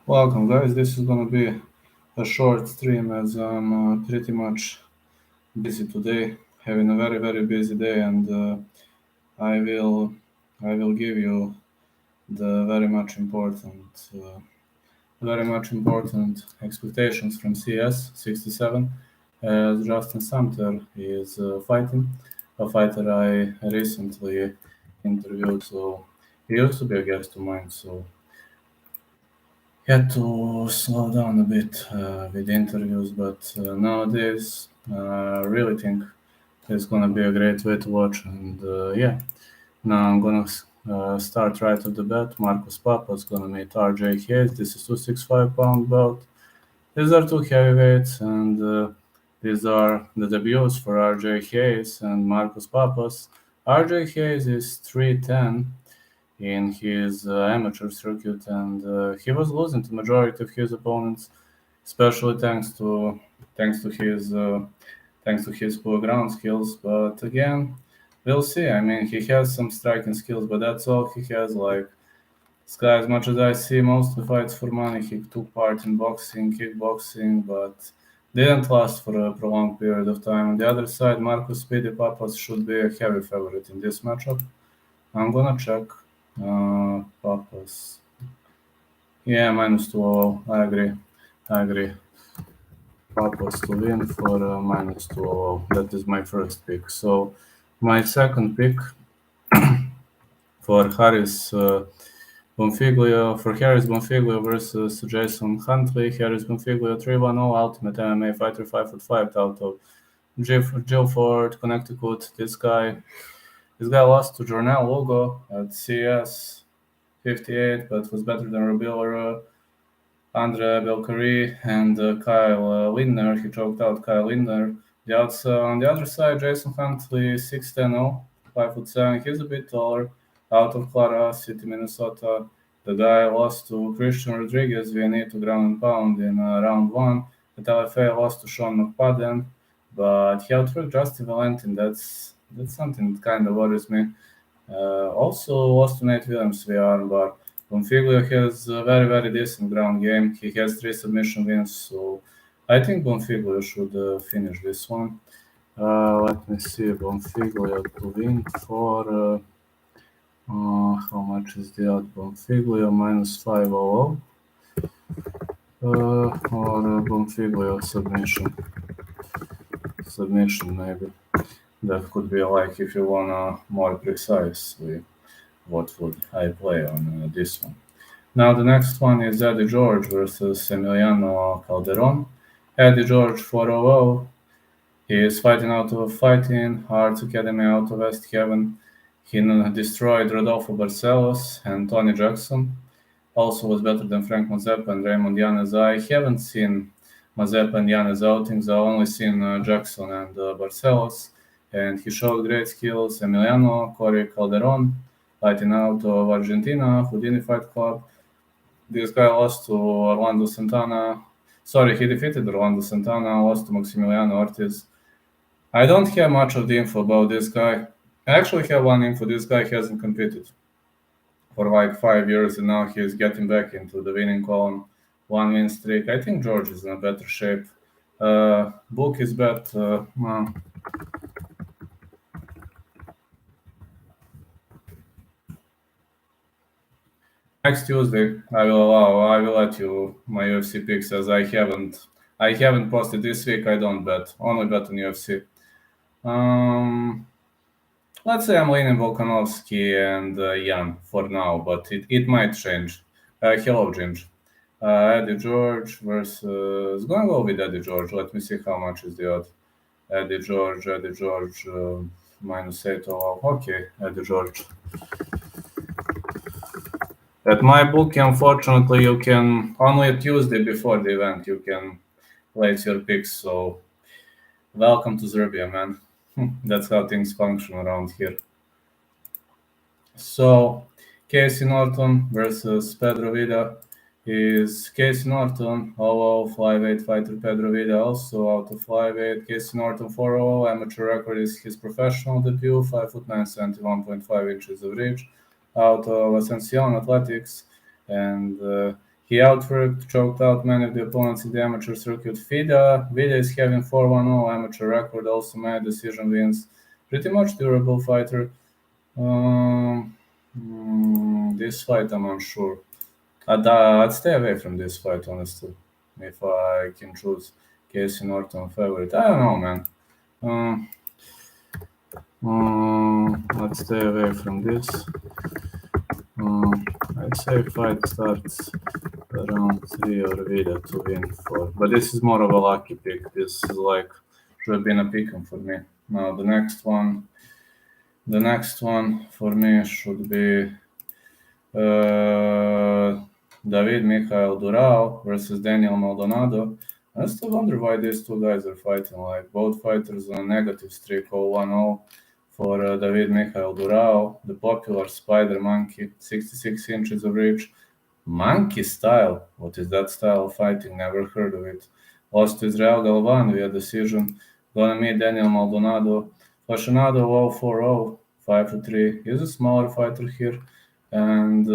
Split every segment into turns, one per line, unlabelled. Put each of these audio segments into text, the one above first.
Welcome, guys. This is gonna be a short stream as I'm pretty much busy today, having a very busy day, and I will I will give you the very much important expectations from CS 67, as Justin Sumter is fighting a fighter I recently interviewed. So he used to be a guest of mine. So had to slow down a bit with interviews, but nowadays I really think it's gonna be a great way to watch. And yeah, now I'm gonna start right off the bat. Marcus Papa's gonna meet RJ Hayes. This is 265-pound bout. These are two heavyweights, and these are the debuts for RJ Hayes and Marcus Papas. RJ Hayes is 310 in his amateur circuit, and he was losing to majority of his opponents, especially thanks to his poor ground skills. But again, we'll see. I mean, he has some striking skills, but that's all he has. Like this guy, as much as I see mostly fights for money, he took part in boxing, kickboxing, but didn't last for a prolonged period of time. On the other side, Marcus Speedy Papas should be a heavy favorite in this matchup. I'm gonna check. Papas. Yeah, minus 200. I agree. I agree. Papas to win for minus 200. That is my first pick. So my second pick for Harris Bonfiglio versus Jason Huntley. Harris Bonfiglio 310 Ultimate MMA fighter 5'5" out of Guilford, Connecticut. This guy lost to Jornal Lugo at CES 58, but was better than Robilor, Andre Belkari, and Kyle Lindner. He choked out Kyle Lindner. On the other side, Jason Huntley, 6'10", 5'7". He's a bit taller, out of Clara City, Minnesota. The guy lost to Christian Rodriguez via knee to ground and pound in round one. At LFA lost to Sean McFadden, but he outworked Justin Valentin. That's something that kind of worries me. Also lost to Nate Williams via armbar. Bonfiglio has a very decent ground game. He has 3 submission wins, so I think Bonfiglio should finish this one. Let me see, Bonfiglio to win for how much is the odd? Bonfiglio minus 500 or Bonfiglio submission maybe. That could be like if you wanna more precisely what would I play on this one. Now the next one is Eddie George versus Emiliano Calderon. Eddie George 400. He is fighting out of Fighting Arts Academy out of West Haven. He destroyed Rodolfo Barcelos and Tony Jackson. Also was better than Frank Mazeppa and Raymond Yanez. I haven't seen Mazeppa and Yanez outings. I've only seen Jackson and Barcelos, and he showed great skills. Emiliano Corey Calderon, fighting out of Argentina, Houdini Fight Club. This guy lost to Orlando Santana. Sorry, he defeated Orlando Santana, lost to Maximiliano Ortiz. I don't have much of the info about this guy. I actually have one info. This guy hasn't competed for like 5 years, and now he's getting back into the winning column. 1 win streak. I think George is in a better shape. Book is bet. Next Tuesday, I will let you my UFC picks, as I haven't posted this week. I don't bet. Only bet on UFC. Let's say I'm leaning Volkanovski and Jan for now, but it might change. Hello, Ginge. Eddie George versus. Gonna go with Eddie George. Let me see how much is the odd. Eddie George, minus 8. Oh, okay, Eddie George. At my book, unfortunately, you can only Tuesday before the event you can place your picks. So, welcome to Serbia, man. That's how things function around here. So, Casey Norton versus Pedro Vida is Casey Norton, 0-0 fighter. Pedro Vida also out of 5'8". Casey Norton 4-0. Amateur record is his professional debut, 5'9", 71.5 inches of reach, out of Ascension Athletics, and He outworked, choked out many of the opponents in the amateur circuit. Vida is having 4-1-0 amateur record, also made decision wins. Pretty much durable fighter. This fight, I'm unsure. I'd stay away from this fight, honestly, if I can choose Casey Norton favorite. I don't know, man. Let's stay away from this. I'd say fight starts around 3 or Vida to win 4. But this is more of a lucky pick. This is like should have been a pick for me. Now the next one for me should be David Mikhail Durao versus Daniel Maldonado. I still wonder why these two guys are fighting. Like both fighters on a negative streak, 0-1-0 for David Mikhail Durao, the popular spider monkey, 66 inches of reach. Monkey style. What is that style of fighting? Never heard of it. Lost to Israel Galvan via decision. Gonna meet Daniel Maldonado. Fascinado 0-4-0, 5-3. He's a smaller fighter here. And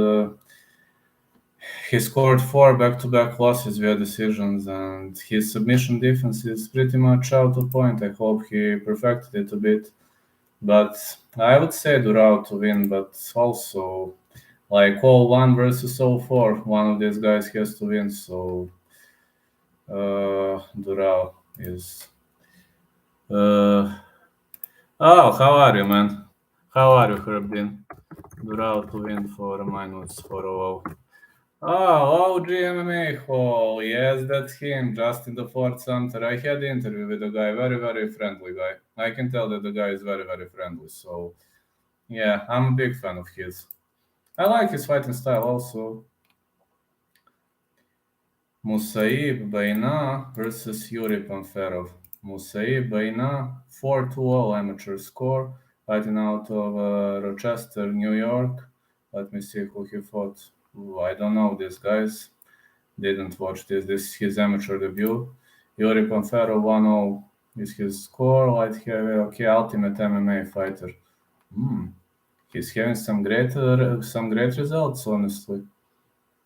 he scored 4 back-to-back losses via decisions, and his submission defense is pretty much out of point. I hope he perfected it a bit. But I would say Durao to win, but also like 0-1 versus 0-4. One of these guys has to win, so Durao is... Oh, how are you, man? How are you, Herbdin? Durao to win for -400. Oh, OG MMA Hall. Yes, that's him, Justin the Fort Sumter. I had the interview with the guy, very, very friendly guy. I can tell that the guy is very, very friendly. So, yeah, I'm a big fan of his. I like his fighting style also. Musaib Baina versus Yuri Panferov. Musaib Baina, 4-2-0 amateur score, fighting out of Rochester, New York. Let me see who he fought. Ooh, I don't know these guys. Didn't watch this. This is his amateur debut. Yuri Panferov 1-0 is his score. Light heavy, okay, ultimate MMA fighter. He's having some great results, honestly.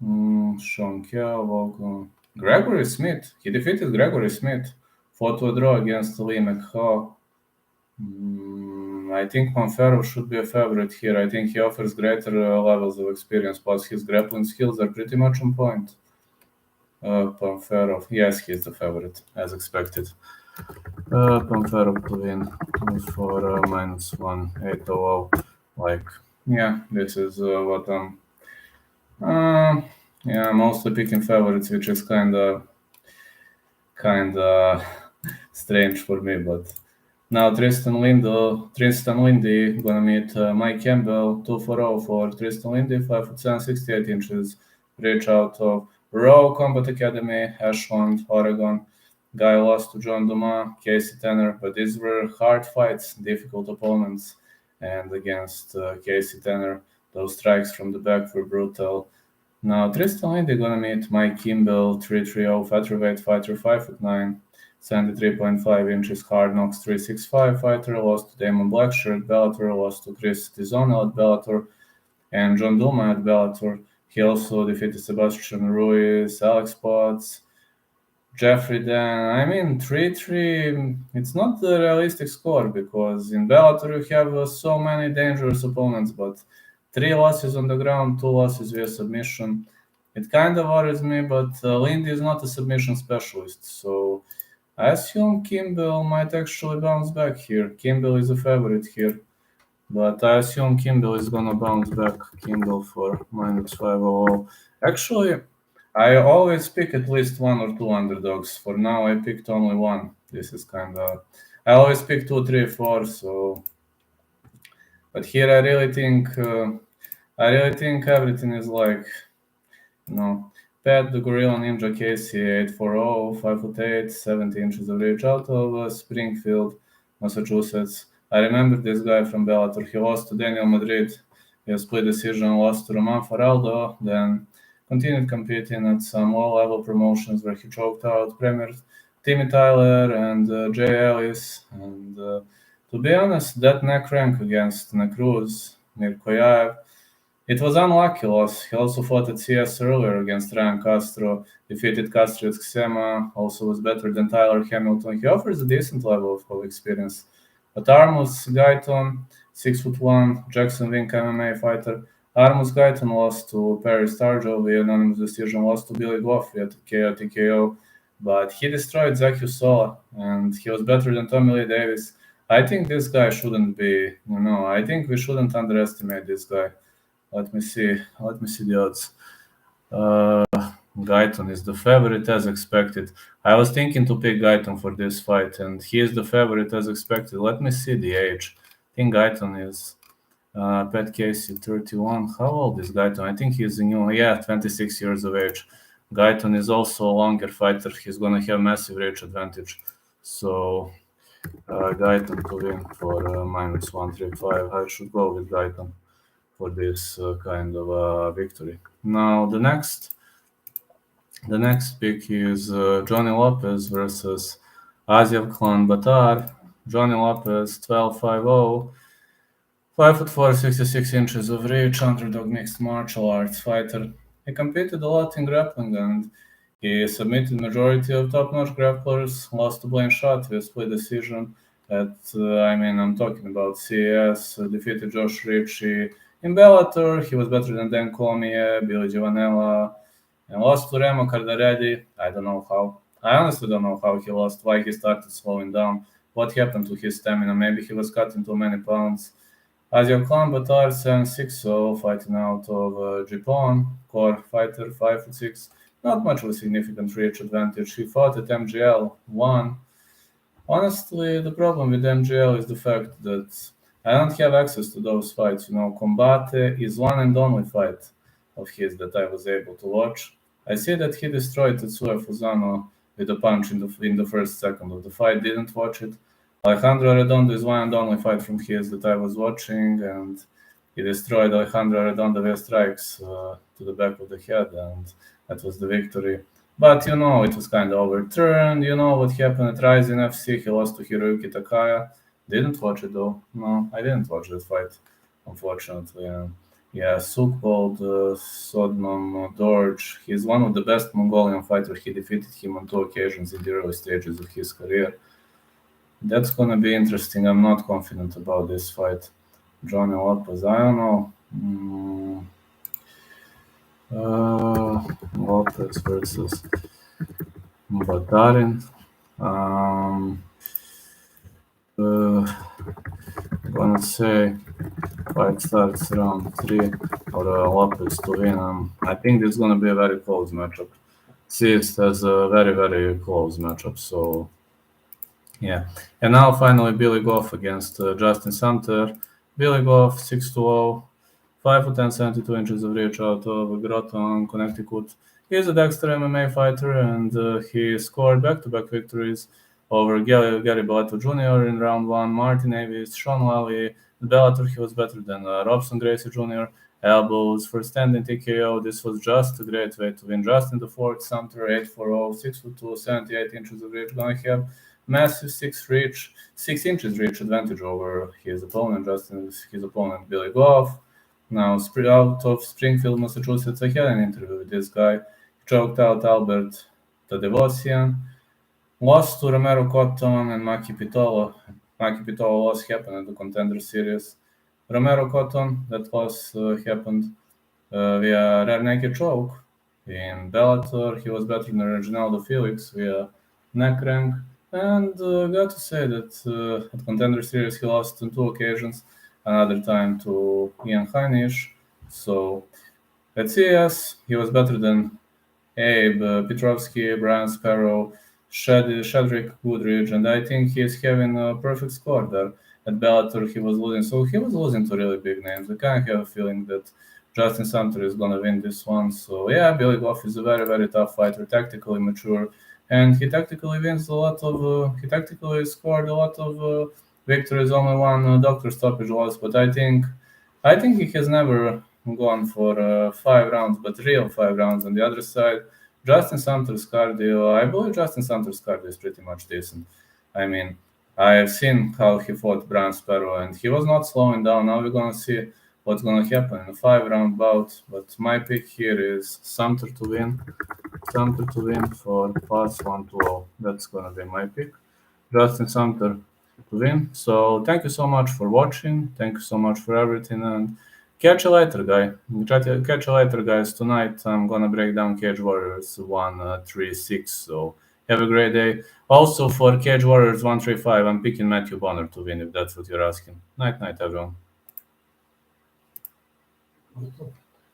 Sean Kell, Gregory Smith. He defeated Gregory Smith. Fought to a draw against Lee Mikhail. I think Panferov should be a favorite here. I think he offers greater levels of experience, plus his grappling skills are pretty much on point. Panferov, yes, he's the favorite, as expected. Panferov to win for -1,800. Like, yeah, this is what I'm... mostly picking favorites, which is kinda strange for me, but now Tristan Lindy gonna meet Mike Campbell, 2-4-0 for Tristan Lindy, 5'7", 68 inches, reach out of Raw Combat Academy, Ashland, Oregon. Guy lost to John Dumas, Casey Tanner, but these were hard fights, difficult opponents, and against Casey Tanner, those strikes from the back were brutal. Now Tristan Lindy gonna meet Mike Kimball, 3-3-0 featherweight fighter, 5'9", 73.5 inches, hard knocks, 365 fighter, lost to Damon Blackshirt, Bellator, lost to Chris Tizono at Bellator, and John Duma at Bellator. He also defeated Sebastian Ruiz, Alex Potts, Jeffrey Dan. I mean, 3-3, it's not the realistic score, because in Bellator you have so many dangerous opponents, but 3 losses on the ground, 2 losses via submission. It kind of worries me, but Lindy is not a submission specialist, so I assume Kimball might actually bounce back here. Kimball is a favorite here, but I assume Kimball is gonna bounce back. Kimball for -500. Actually, I always pick at least 1 or 2 underdogs. For now, I picked only 1. This is kinda... I always pick 2, 3, 4, so... But here I really think everything is like, Pat the Gorilla Ninja Casey, 840, 5'8", 70 inches of reach, out of Springfield, Massachusetts. I remember this guy from Bellator. He lost to Daniel Madrid. He split decision, lost to Roman Faraldo, then continued competing at some low-level promotions where he choked out Premier Timmy Tyler and Jay Ellis. And to be honest, that neck rank against Nakruz, Mirkoyaev, It was unlucky loss. He also fought at CES earlier against Ryan Castro, defeated Castro at Xema, also was better than Tyler Hamilton. He offers a decent level of experience. But Armus Guyton, 6'1", Jackson Wink MMA fighter. Armus Guyton lost to Perry Stargell via unanimous decision, lost to Billy Goff via TKO, but he destroyed Zakiu Sola, and he was better than Tommy Lee Davis. I think this guy shouldn't be, I think we shouldn't underestimate this guy. Let me see the odds. Guyton is the favorite as expected. I was thinking to pick Guyton for this fight, and he is the favorite as expected. Let me see the age. I think Guyton is Pat Casey, 31. How old is Guyton? I think he's 26 years of age. Guyton is also a longer fighter. He's going to have massive reach advantage. So Guyton to win for -135. I should go with Guyton for this kind of victory. Now the next pick is Johnny Lopez versus Aziav Klan Batar. Johnny Lopez, 12'5", 5'4", 66 inches of reach, underdog mixed martial arts fighter. He competed a lot in grappling and he submitted majority of top-notch grapplers, lost to Blaine Shot via split decision I'm talking about CES, defeated Josh Ritchie. In Bellator, he was better than Dan Cormier, Billy Giovanella, and lost to Remo Cardarelli. I don't know how. I honestly don't know how he lost, why he started slowing down, what happened to his stamina. Maybe he was cutting too many pounds. Aziav Klan Batar, 7'6", fighting out of Japan, core fighter, 5'6". Not much of a significant reach advantage. He fought at MGL, won. Honestly, the problem with MGL is the fact that I don't have access to those fights. Combate is one and only fight of his that I was able to watch. I see that he destroyed Tetsuya Fusano with a punch in the first second of the fight. Didn't watch it. Alejandro Arredondo is one and only fight from his that I was watching, and he destroyed Alejandro Arredondo via strikes to the back of the head, and that was the victory. But it was kind of overturned. What happened at Rising FC? He lost to Hiroyuki Takaya. Didn't watch it though. No, I didn't watch that fight, unfortunately. Yeah, Sukbold, Sodnom Dorj. He's one of the best Mongolian fighters. He defeated him on 2 occasions in the early stages of his career. That's gonna be interesting. I'm not confident about this fight. Johnny Lopez, I don't know. Lopez versus Batarin. Gonna say fight starts round 3 for Lopez to win. I think this is gonna be a very close matchup. CES has a very, very close matchup. So yeah. And now finally Billy Goff against Justin Sumter. Billy Goff, 6'2", 5'10", 72 inches of reach out of Groton, Connecticut. He is a Dexter MMA fighter, and he scored back-to-back victories over Gary Bellato Jr. in round 1, Martin Avis, Sean Lally. In Bellator, he was better than Robson Gracie Jr. Elbows for standing TKO. This was just a great way to win. Justin the fourth, Sumter, 8'4", 6'2", 78 inches of reach. Gonna have massive 6 inches reach advantage over his opponent, Billy Goff. Now, out of Springfield, Massachusetts, I had an interview with this guy. He choked out Albert Tadevosian, lost to Romero Cotton and Maki Pitolo. Maki Pitolo loss happened at the Contender Series. Romero Cotton, that loss happened via rear naked choke. In Bellator, he was better than Reginaldo Felix via neck rank. And got to say that at Contender Series, he lost on 2 occasions. Another time to Ian Heinisch. So at CES, he was better than Abe Petrovsky, Brian Sparrow, Shadrick Goodridge, and I think he's having a perfect score there. At Bellator, he was losing. So he was losing to really big names. I kind of have a feeling that Justin Sumter is going to win this one. So yeah, Billy Goff is a very, very tough fighter, tactically mature, and he tactically wins a lot of. He tactically scored a lot of victories. Only one doctor stoppage loss, but I think he has never gone for 5 rounds, but real 5 rounds. On the other side, Justin Sumter's cardio, I believe Justin Sumter's cardio is pretty much decent. I mean, I have seen how he fought Brian Sparrow, and he was not slowing down. Now we're going to see what's gonna happen in a 5-round bout. But my pick here is Sumter to win. Sumter to win for +120. That's gonna be my pick. Justin Sumter to win. So thank you so much for watching. Thank you so much for everything, and catch you later, Catch you later, guys. Tonight I'm gonna break down Cage Warriors 136. So have a great day. Also for Cage Warriors 135, I'm picking Matthew Bonner to win if that's what you're asking. Night, everyone.